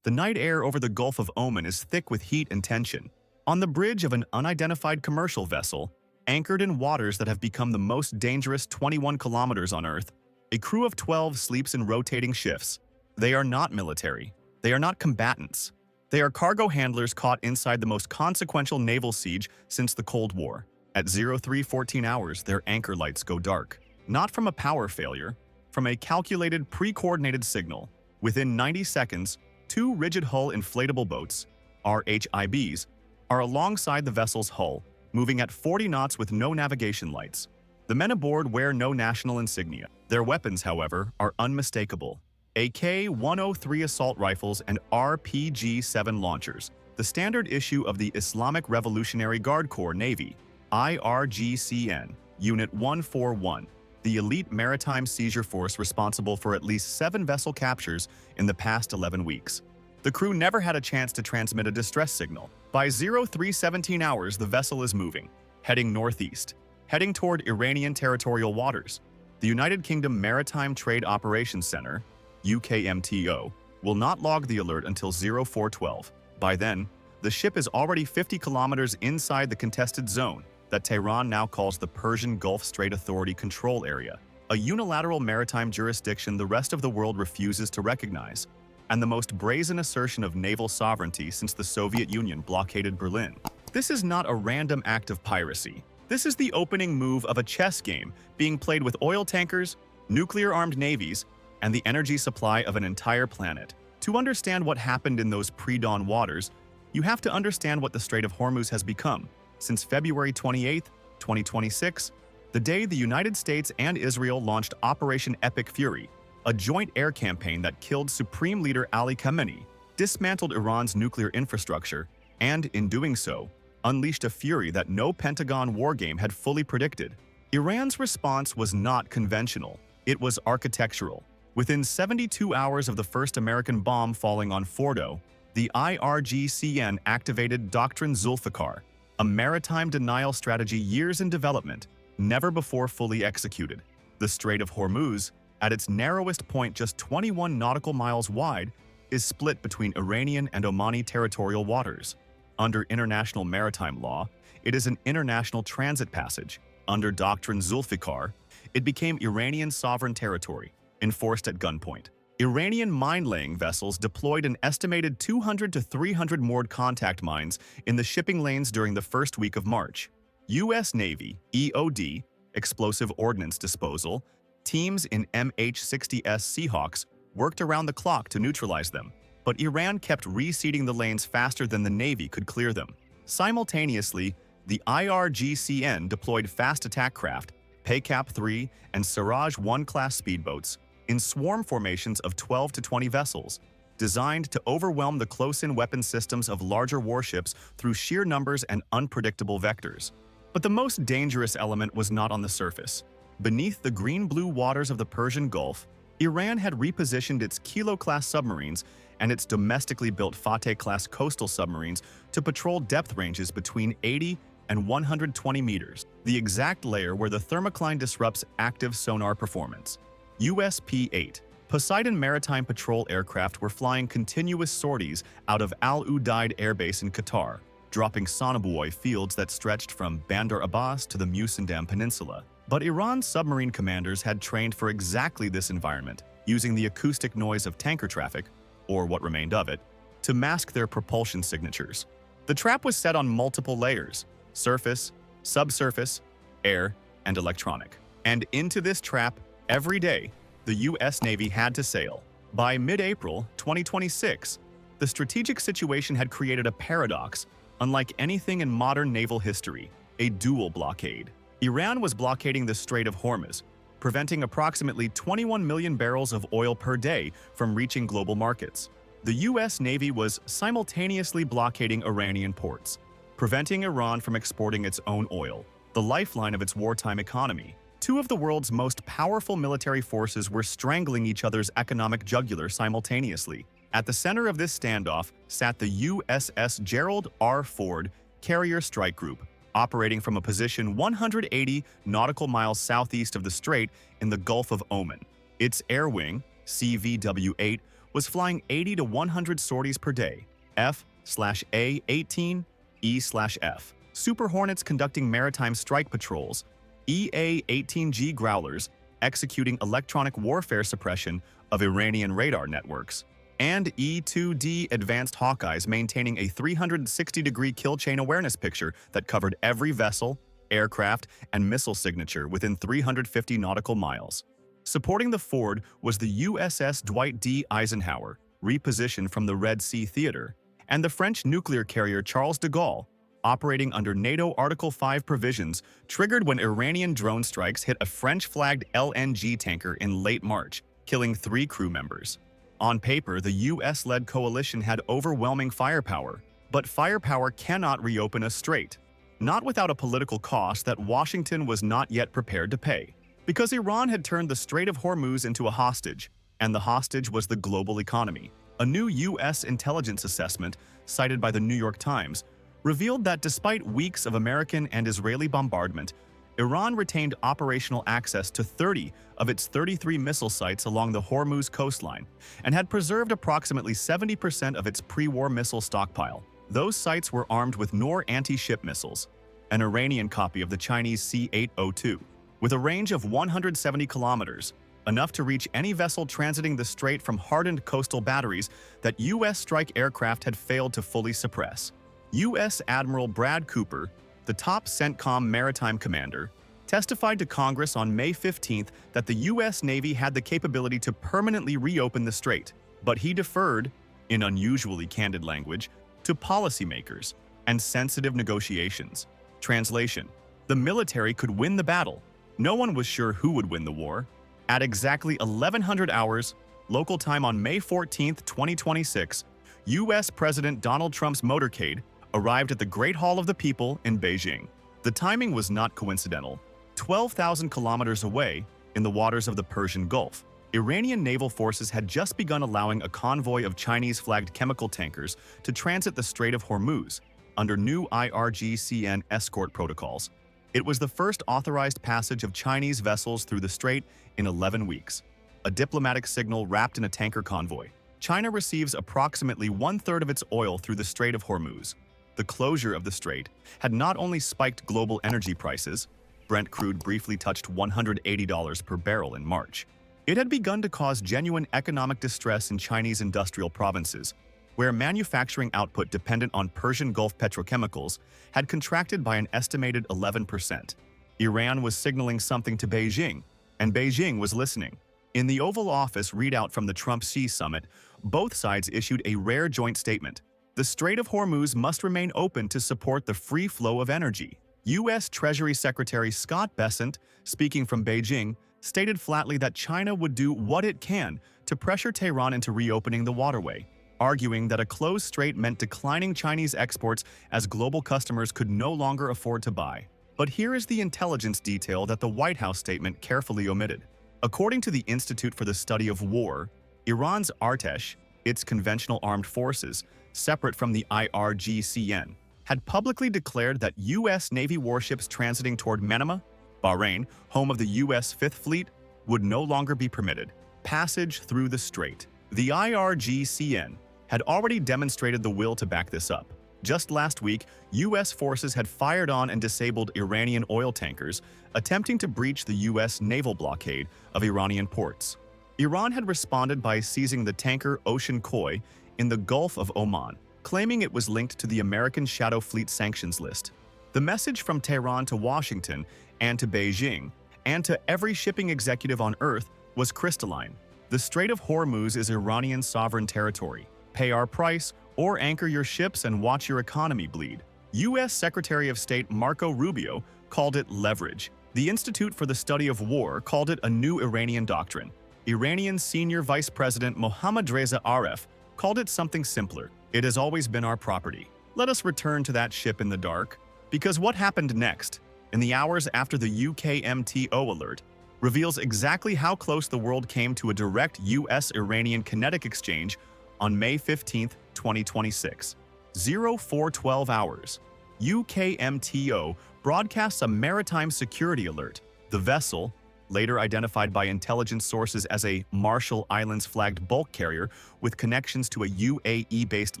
The night air over the Gulf of Oman is thick with heat and tension. On the bridge of an unidentified commercial vessel, anchored in waters that have become the most dangerous 21 kilometers on Earth, a crew of 12 sleeps in rotating shifts. They are not military. They are not combatants. They are cargo handlers caught inside the most consequential naval siege since the Cold War. At 03:14 hours, their anchor lights go dark. Not from a power failure, from a calculated, pre-coordinated signal. Within 90 seconds, two rigid-hull inflatable boats, RHIBs, are alongside the vessel's hull, moving at 40 knots with no navigation lights. The men aboard wear no national insignia. Their weapons, however, are unmistakable. AK-103 assault rifles and RPG-7 launchers, the standard issue of the Islamic Revolutionary Guard Corps Navy, IRGCN, Unit 141, the elite maritime seizure force responsible for at least 7 vessel captures in the past 11 weeks. The crew never had a chance to transmit a distress signal. By 03:17 hours, the vessel is moving, heading northeast, heading toward Iranian territorial waters. The United Kingdom Maritime Trade Operations Center, UKMTO, will not log the alert until 04:12. By then, the ship is already 50 kilometers inside the contested zone that Tehran now calls the Persian Gulf Strait Authority Control Area, a unilateral maritime jurisdiction the rest of the world refuses to recognize, and the most brazen assertion of naval sovereignty since the Soviet Union blockaded Berlin. This is not a random act of piracy. This is the opening move of a chess game being played with oil tankers, nuclear-armed navies, and the energy supply of an entire planet. To understand what happened in those pre-dawn waters, you have to understand what the Strait of Hormuz has become. Since February 28, 2026, the day the United States and Israel launched Operation Epic Fury, a joint air campaign that killed Supreme Leader Ali Khamenei, dismantled Iran's nuclear infrastructure, and, in doing so, unleashed a fury that no Pentagon wargame had fully predicted. Iran's response was not conventional. It was architectural. Within 72 hours of the first American bomb falling on Fordo, the IRGCN activated Doctrine Zulfikar, a maritime denial strategy years in development, never before fully executed. The Strait of Hormuz, at its narrowest point just 21 nautical miles wide, is split between Iranian and Omani territorial waters. Under international maritime law, it is an international transit passage. Under Doctrine Zulfikar, it became Iranian sovereign territory, enforced at gunpoint. Iranian mine-laying vessels deployed an estimated 200 to 300 moored contact mines in the shipping lanes during the first week of March. U.S. Navy, EOD, explosive ordnance disposal, teams in MH-60S Seahawks worked around the clock to neutralize them, but Iran kept reseeding the lanes faster than the Navy could clear them. Simultaneously, the IRGCN deployed fast attack craft, PACAP-3 and Siraj-1 class speedboats, in swarm formations of 12 to 20 vessels, designed to overwhelm the close-in weapon systems of larger warships through sheer numbers and unpredictable vectors. But the most dangerous element was not on the surface. Beneath the green-blue waters of the Persian Gulf, Iran had repositioned its Kilo-class submarines and its domestically built Fateh-class coastal submarines to patrol depth ranges between 80 and 120 meters, the exact layer where the thermocline disrupts active sonar performance. USP-8 Poseidon Maritime Patrol aircraft were flying continuous sorties out of Al Udeid Air Base in Qatar, dropping sonobuoy fields that stretched from Bandar Abbas to the Musandam Peninsula. But Iran's submarine commanders had trained for exactly this environment, using the acoustic noise of tanker traffic, or what remained of it, to mask their propulsion signatures. The trap was set on multiple layers: surface, subsurface, air, and electronic. And into this trap, every day, the U.S. Navy had to sail. By mid-April 2026, the strategic situation had created a paradox unlike anything in modern naval history: a dual blockade. Iran was blockading the Strait of Hormuz, preventing approximately 21 million barrels of oil per day from reaching global markets. The U.S. Navy was simultaneously blockading Iranian ports, preventing Iran from exporting its own oil, the lifeline of its wartime economy. Two of the world's most powerful military forces were strangling each other's economic jugular simultaneously. At the center of this standoff sat the USS Gerald R. Ford Carrier Strike Group, operating from a position 180 nautical miles southeast of the strait in the Gulf of Oman. Its air wing, CVW-8, was flying 80 to 100 sorties per day, F/A-18, E/F. Super Hornets conducting maritime strike patrols, EA-18G Growlers executing electronic warfare suppression of Iranian radar networks, and E-2D Advanced Hawkeyes maintaining a 360-degree kill chain awareness picture that covered every vessel, aircraft, and missile signature within 350 nautical miles. Supporting the Ford was the USS Dwight D. Eisenhower, repositioned from the Red Sea Theater, and the French nuclear carrier Charles de Gaulle, operating under NATO Article 5 provisions triggered when Iranian drone strikes hit a French-flagged LNG tanker in late March, killing 3 crew members. On paper, the US-led coalition had overwhelming firepower, but firepower cannot reopen a strait, not without a political cost that Washington was not yet prepared to pay. Because Iran had turned the Strait of Hormuz into a hostage, and the hostage was the global economy. A new U.S. intelligence assessment, cited by the New York Times, revealed that despite weeks of American and Israeli bombardment, Iran retained operational access to 30 of its 33 missile sites along the Hormuz coastline and had preserved approximately 70% of its pre-war missile stockpile. Those sites were armed with Noor anti-ship missiles, an Iranian copy of the Chinese C-802, with a range of 170 kilometers, enough to reach any vessel transiting the strait from hardened coastal batteries that U.S. strike aircraft had failed to fully suppress. U.S. Admiral Brad Cooper, the top CENTCOM maritime commander, testified to Congress on May 15th that the U.S. Navy had the capability to permanently reopen the strait, but he deferred, in unusually candid language, to policymakers and sensitive negotiations. Translation: the military could win the battle. No one was sure who would win the war. At exactly 1100 hours, local time on May 14, 2026, U.S. President Donald Trump's motorcade arrived at the Great Hall of the People in Beijing. The timing was not coincidental. 12,000 kilometers away, in the waters of the Persian Gulf, Iranian naval forces had just begun allowing a convoy of Chinese-flagged chemical tankers to transit the Strait of Hormuz under new IRGCN escort protocols. It was the first authorized passage of Chinese vessels through the strait in 11 weeks. A diplomatic signal wrapped in a tanker convoy. China receives approximately one-third of its oil through the Strait of Hormuz. The closure of the strait had not only spiked global energy prices, Brent crude briefly touched $180 per barrel in March. It had begun to cause genuine economic distress in Chinese industrial provinces, where manufacturing output dependent on Persian Gulf petrochemicals had contracted by an estimated 11%. Iran was signaling something to Beijing, and Beijing was listening. In the Oval Office readout from the Trump-Xi summit, both sides issued a rare joint statement. The Strait of Hormuz must remain open to support the free flow of energy. U.S. Treasury Secretary Scott Bessent, speaking from Beijing, stated flatly that China would do what it can to pressure Tehran into reopening the waterway, arguing that a closed strait meant declining Chinese exports as global customers could no longer afford to buy. But here is the intelligence detail that the White House statement carefully omitted. According to the Institute for the Study of War, Iran's Artesh, its conventional armed forces, separate from the IRGCN, had publicly declared that U.S. Navy warships transiting toward Manama, Bahrain, home of the U.S. Fifth Fleet, would no longer be permitted passage through the strait. The IRGCN had already demonstrated the will to back this up. Just last week, U.S. forces had fired on and disabled Iranian oil tankers, attempting to breach the U.S. naval blockade of Iranian ports. Iran had responded by seizing the tanker Ocean Koi in the Gulf of Oman, claiming it was linked to the American Shadow Fleet sanctions list. The message from Tehran to Washington and to Beijing, and to every shipping executive on Earth, was crystalline. The Strait of Hormuz is Iranian sovereign territory. Pay our price, or anchor your ships and watch your economy bleed. U.S. Secretary of State Marco Rubio called it leverage. The Institute for the Study of War called it a new Iranian doctrine. Iranian Senior Vice President Mohammad Reza Aref called it something simpler. It has always been our property. Let us return to that ship in the dark. Because what happened next, in the hours after the UKMTO alert, reveals exactly how close the world came to a direct U.S.-Iranian kinetic exchange on May 15, 2026. 0412 hours. UKMTO broadcasts a maritime security alert. The vessel, later identified by intelligence sources as a Marshall Islands-flagged bulk carrier with connections to a UAE-based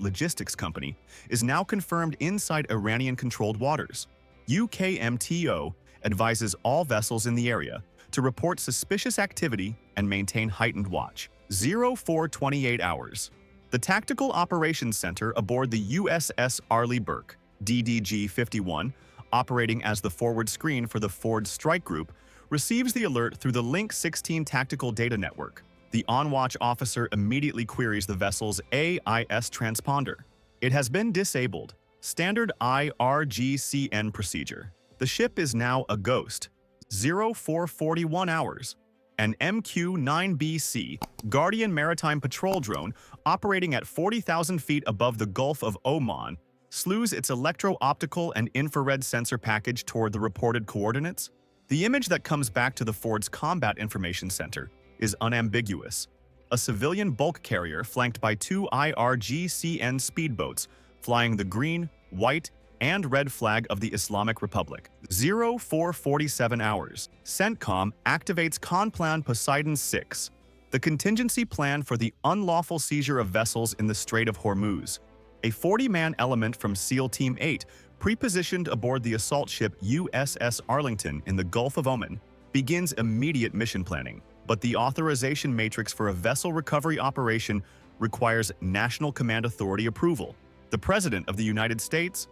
logistics company, is now confirmed inside Iranian-controlled waters. UKMTO advises all vessels in the area to report suspicious activity and maintain heightened watch. 0428 hours. The Tactical Operations Center aboard the USS Arleigh Burke, DDG-51, operating as the forward screen for the Ford Strike Group, receives the alert through the Link 16 Tactical Data Network. The on-watch officer immediately queries the vessel's AIS transponder. It has been disabled. Standard IRGCN procedure. The ship is now a ghost. 0441 hours. An MQ-9BC Guardian Maritime Patrol drone operating at 40,000 feet above the Gulf of Oman slews its electro-optical and infrared sensor package toward the reported coordinates. The image that comes back to the Ford's Combat Information Center is unambiguous. A civilian bulk carrier flanked by two IRGCN speedboats flying the green, white, and red flag of the Islamic Republic. 0447 hours. CENTCOM activates Conplan Poseidon 6, the contingency plan for the unlawful seizure of vessels in the Strait of Hormuz. A 40-man element from SEAL Team 8, pre-positioned aboard the assault ship USS Arlington in the Gulf of Oman, begins immediate mission planning. But the authorization matrix for a vessel recovery operation requires National Command Authority approval. The President of the United States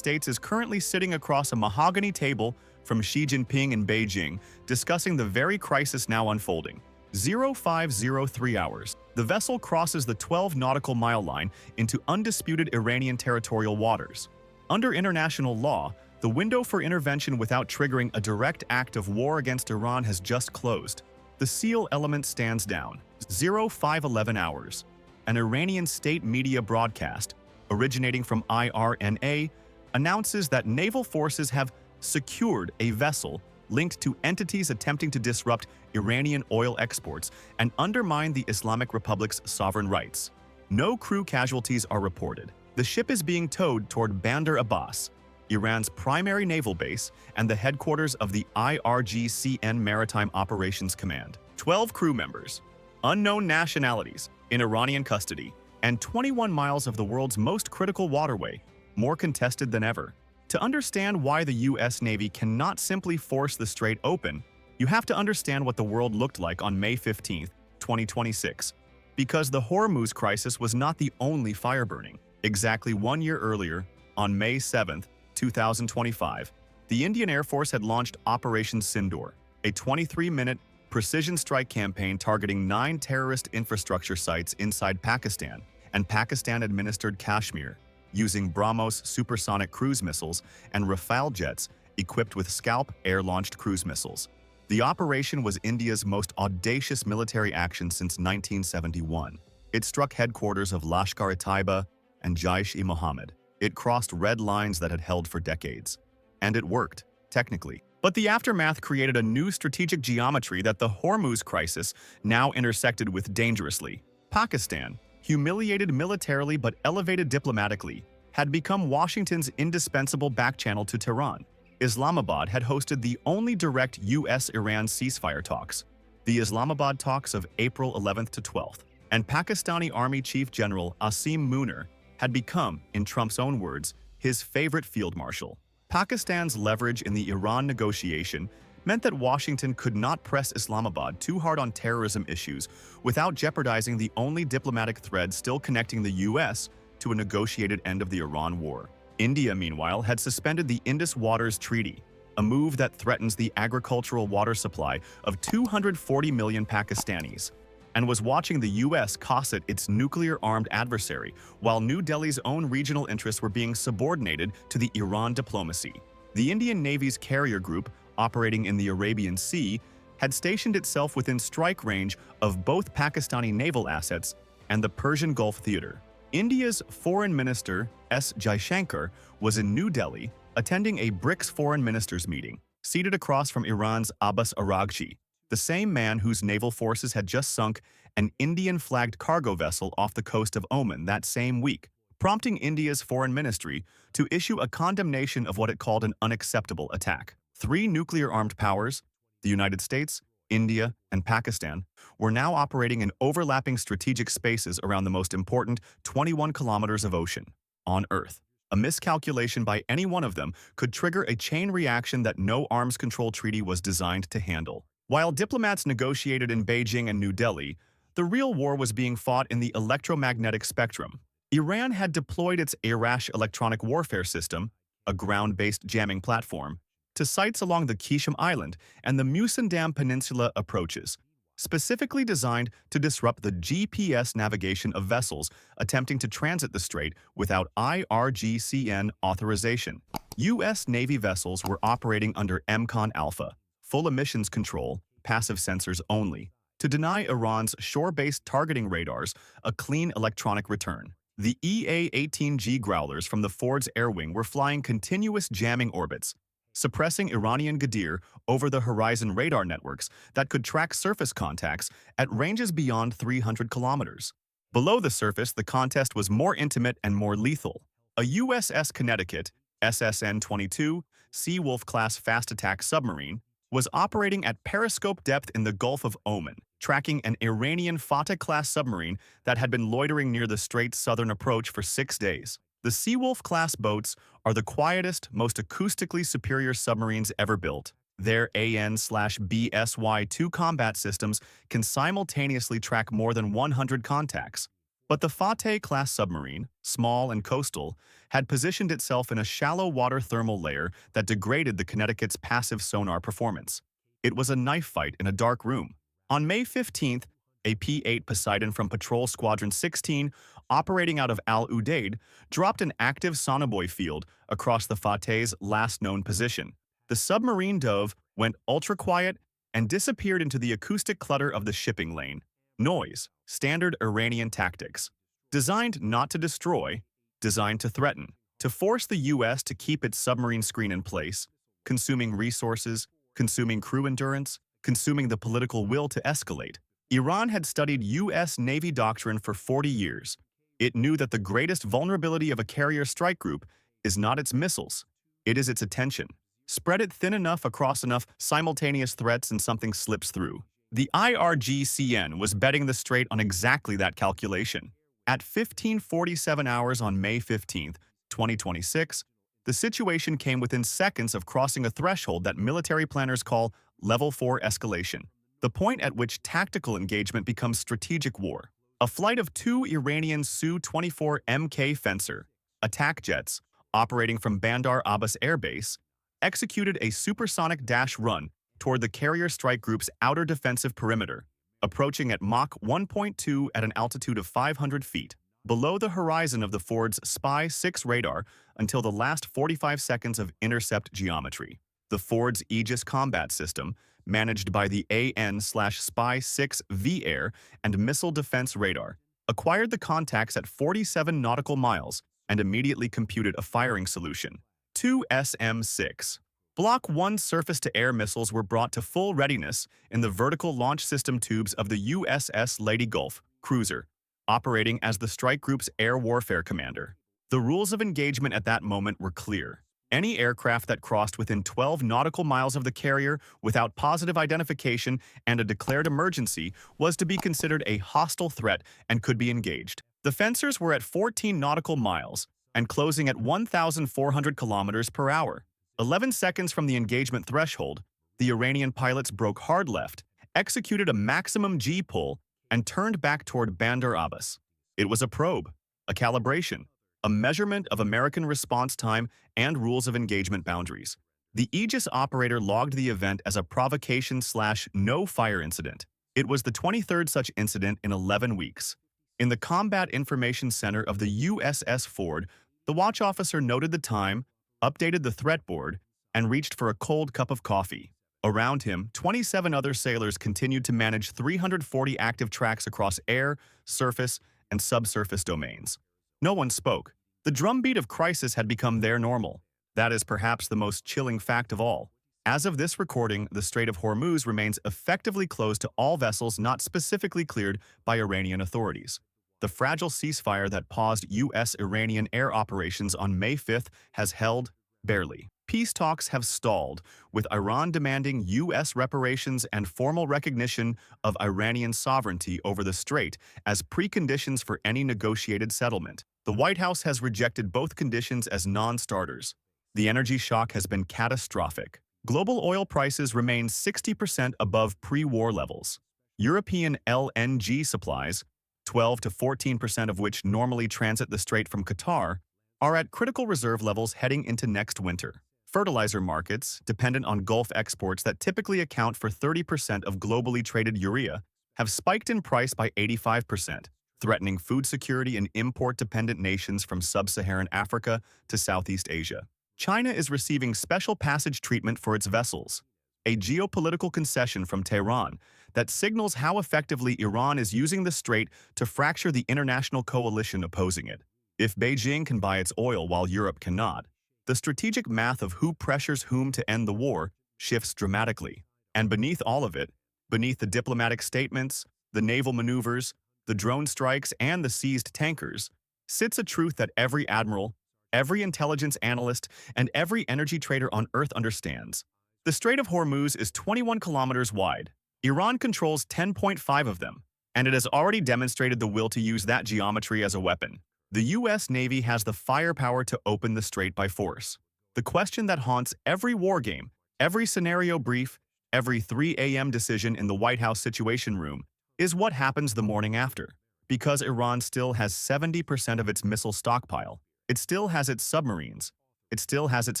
is currently sitting across a mahogany table from Xi Jinping in Beijing, discussing the very crisis now unfolding. 0503 hours. The vessel crosses the 12 nautical mile line into undisputed Iranian territorial waters. Under international law, the window for intervention without triggering a direct act of war against Iran has just closed. The SEAL element stands down. 0511 hours. An Iranian state media broadcast, originating from IRNA, announces that naval forces have secured a vessel linked to entities attempting to disrupt Iranian oil exports and undermine the Islamic Republic's sovereign rights. No crew casualties are reported. The ship is being towed toward Bandar Abbas, Iran's primary naval base and the headquarters of the IRGCN Maritime Operations Command. 12 crew members, unknown nationalities, in Iranian custody, and 21 miles of the world's most critical waterway, more contested than ever. To understand why the U.S. Navy cannot simply force the strait open, you have to understand what the world looked like on May 15, 2026. Because the Hormuz crisis was not the only fire burning. Exactly 1 year earlier, on May 7, 2025, the Indian Air Force had launched Operation Sindoor, a 23-minute precision strike campaign targeting 9 terrorist infrastructure sites inside Pakistan and Pakistan-administered Kashmir, using BrahMos supersonic cruise missiles and Rafale jets equipped with Scalp air-launched cruise missiles. The operation was India's most audacious military action since 1971. It struck headquarters of Lashkar-e-Taiba and Jaish-e-Mohammed. It crossed red lines that had held for decades. And it worked, technically. But the aftermath created a new strategic geometry that the Hormuz crisis now intersected with dangerously. Pakistan, humiliated militarily but elevated diplomatically, had become Washington's indispensable backchannel to Tehran. Islamabad had hosted the only direct U.S.-Iran ceasefire talks, the Islamabad talks of April 11th to 12th, and Pakistani Army Chief General Asim Munir had become, in Trump's own words, his favorite field marshal. Pakistan's leverage in the Iran negotiation meant that Washington could not press Islamabad too hard on terrorism issues without jeopardizing the only diplomatic thread still connecting the U.S. to a negotiated end of the Iran war. India, meanwhile, had suspended the Indus Waters Treaty, a move that threatens the agricultural water supply of 240 million Pakistanis, and was watching the U.S. cosset its nuclear-armed adversary while New Delhi's own regional interests were being subordinated to the Iran diplomacy. The Indian Navy's carrier group, operating in the Arabian Sea, had stationed itself within strike range of both Pakistani naval assets and the Persian Gulf theater. India's Foreign Minister S. Jaishankar was in New Delhi attending a BRICS foreign ministers meeting, seated across from Iran's Abbas Araghchi, the same man whose naval forces had just sunk an Indian-flagged cargo vessel off the coast of Oman that same week, prompting India's foreign ministry to issue a condemnation of what it called an unacceptable attack. 3 nuclear-armed powers, The United States, India, and Pakistan were now operating in overlapping strategic spaces around the most important 21 kilometers of ocean on Earth. A miscalculation by any one of them could trigger a chain reaction that no arms control treaty was designed to handle. While diplomats negotiated in Beijing and New Delhi, the real war was being fought in the electromagnetic spectrum. Iran had deployed its Arash electronic warfare system, a ground-based jamming platform, to sites along the Qishim Island and the Musandam Peninsula approaches, specifically designed to disrupt the GPS navigation of vessels attempting to transit the strait without IRGCN authorization. U.S. Navy vessels were operating under MCON Alpha, full emissions control, passive sensors only, to deny Iran's shore-based targeting radars a clean electronic return. The EA-18G Growlers from the Ford's air wing were flying continuous jamming orbits, suppressing Iranian Gadir over-the-horizon radar networks that could track surface contacts at ranges beyond 300 kilometers. Below the surface, the contest was more intimate and more lethal. A USS Connecticut, SSN-22, Seawolf-class fast-attack submarine, was operating at periscope depth in the Gulf of Oman, tracking an Iranian Fateh-class submarine that had been loitering near the strait's southern approach for 6 days. The Seawolf-class boats are the quietest, most acoustically superior submarines ever built. Their AN/BSY-2 combat systems can simultaneously track more than 100 contacts. But the Fateh-class submarine, small and coastal, had positioned itself in a shallow water thermal layer that degraded the Connecticut's passive sonar performance. It was a knife fight in a dark room. On May 15th, a P-8 Poseidon from Patrol Squadron 16, operating out of Al Udeid, dropped an active sonobuoy field across the Fateh's last known position. The submarine dove, went ultra-quiet, and disappeared into the acoustic clutter of the shipping lane. Noise, standard Iranian tactics. Designed not to destroy, designed to threaten. To force the U.S. to keep its submarine screen in place, consuming resources, consuming crew endurance, consuming the political will to escalate. Iran had studied U.S. Navy doctrine for 40 years. It knew that the greatest vulnerability of a carrier strike group is not its missiles, it is its attention. Spread it thin enough across enough simultaneous threats and something slips through. The IRGCN was betting the strait on exactly that calculation. At 15:47 hours on May 15, 2026, the situation came within seconds of crossing a threshold that military planners call Level 4 escalation, the point at which tactical engagement becomes strategic war. A flight of 2 Iranian Su-24 Mk Fencer attack jets, operating from Bandar Abbas Air Base, executed a supersonic dash run toward the carrier strike group's outer defensive perimeter, approaching at Mach 1.2 at an altitude of 500 feet, below the horizon of the Ford's Spy-6 radar until the last 45 seconds of intercept geometry. The Ford's Aegis combat system, managed by the AN/Spy-6 V-Air and Missile Defense Radar, acquired the contacts at 47 nautical miles and immediately computed a firing solution. 2 SM-6. Block 1 surface-to-air missiles were brought to full readiness in the vertical launch system tubes of the USS Lady Gulf cruiser, operating as the strike group's air warfare commander. The rules of engagement at that moment were clear. Any aircraft that crossed within 12 nautical miles of the carrier without positive identification and a declared emergency was to be considered a hostile threat and could be engaged. The Fencers were at 14 nautical miles and closing at 1,400 kilometers per hour. 11 seconds from the engagement threshold, the Iranian pilots broke hard left, executed a maximum G-pull, and turned back toward Bandar Abbas. It was a probe, a calibration, a measurement of American response time and rules of engagement boundaries. The Aegis operator logged the event as a provocation/no-fire incident. It was the 23rd such incident in 11 weeks. In the Combat Information Center of the USS Ford, the watch officer noted the time, updated the threat board, and reached for a cold cup of coffee. Around him, 27 other sailors continued to manage 340 active tracks across air, surface, and subsurface domains. No one spoke. The drumbeat of crisis had become their normal. That is perhaps the most chilling fact of all. As of this recording, the Strait of Hormuz remains effectively closed to all vessels not specifically cleared by Iranian authorities. The fragile ceasefire that paused U.S.-Iranian air operations on May 5th has held, barely. Peace talks have stalled, with Iran demanding U.S. reparations and formal recognition of Iranian sovereignty over the strait as preconditions for any negotiated settlement. The White House has rejected both conditions as non-starters. The energy shock has been catastrophic. Global oil prices remain 60% above pre-war levels. European LNG supplies, 12 to 14% of which normally transit the strait from Qatar, are at critical reserve levels heading into next winter. Fertilizer markets, dependent on Gulf exports that typically account for 30% of globally traded urea, have spiked in price by 85%, threatening food security in import-dependent nations from sub-Saharan Africa to Southeast Asia. China is receiving special passage treatment for its vessels, a geopolitical concession from Tehran that signals how effectively Iran is using the strait to fracture the international coalition opposing it. If Beijing can buy its oil while Europe cannot, the strategic math of who pressures whom to end the war shifts dramatically. And beneath all of it, beneath the diplomatic statements, the naval maneuvers, the drone strikes, and the seized tankers, sits a truth that every admiral, every intelligence analyst, and every energy trader on Earth understands. The Strait of Hormuz is 21 kilometers wide. Iran controls 10.5 of them, and it has already demonstrated the will to use that geometry as a weapon. The U.S. Navy has the firepower to open the strait by force. The question that haunts every war game, every scenario brief, every 3 a.m. decision in the White House Situation Room is what happens the morning after. Because Iran still has 70% of its missile stockpile, it still has its submarines, it still has its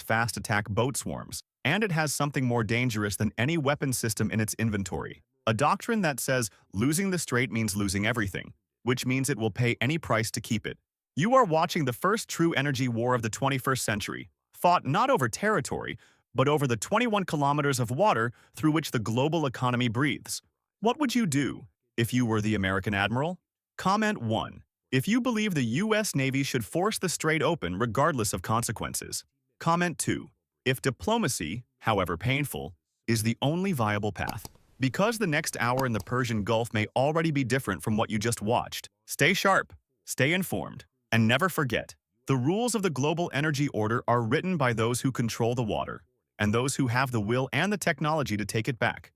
fast attack boat swarms, and it has something more dangerous than any weapon system in its inventory. A doctrine that says losing the strait means losing everything, which means it will pay any price to keep it. You are watching the first true energy war of the 21st century, fought not over territory, but over the 21 kilometers of water through which the global economy breathes. What would you do if you were the American admiral? Comment 1. If you believe the U.S. Navy should force the strait open regardless of consequences. Comment 2. If diplomacy, however painful, is the only viable path. Because the next hour in the Persian Gulf may already be different from what you just watched. Stay sharp, stay informed, and never forget, the rules of the global energy order are written by those who control the water, and those who have the will and the technology to take it back.